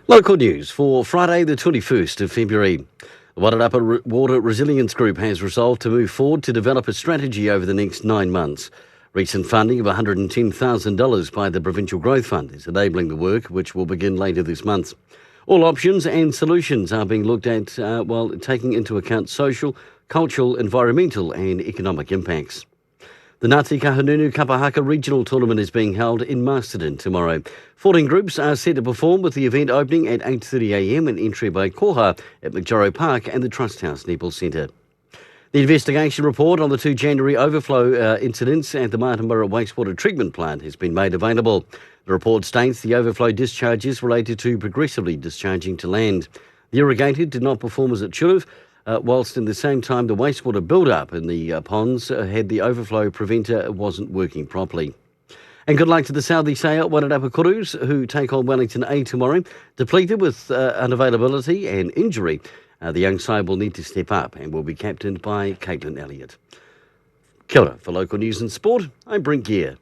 Local news for Friday, the 21st of February. The Wairarapa Water Resilience Group has resolved to move forward to develop a strategy over the next 9 months. Recent funding of $110,000 by the Provincial Growth Fund is enabling the work, which will begin later this month. All options and solutions are being looked at while taking into account social, cultural, environmental and economic impacts. The Ngāti Kahungunu Kapahaka Regional Tournament is being held in Masterton tomorrow. 14 groups are set to perform, with the event opening at 8:30am and entry by Koha at McJarrow Park and the Trust House Netball Centre. The investigation report on the 2 January overflow incidents at the Martinborough Wastewater Treatment Plant has been made available. The report states the overflow discharges related to progressively discharging to land. The irrigator did not perform as it should have, whilst in the same time the wastewater build-up in the ponds had the overflow preventer wasn't working properly. And good luck to the Southie Sail Wairarapa Kurus, who take on Wellington A tomorrow. Depleted with unavailability and injury, the young side will need to step up and will be captained by Caitlin Elliott. Kia ora. For local news and sport, I'm Brent Gare.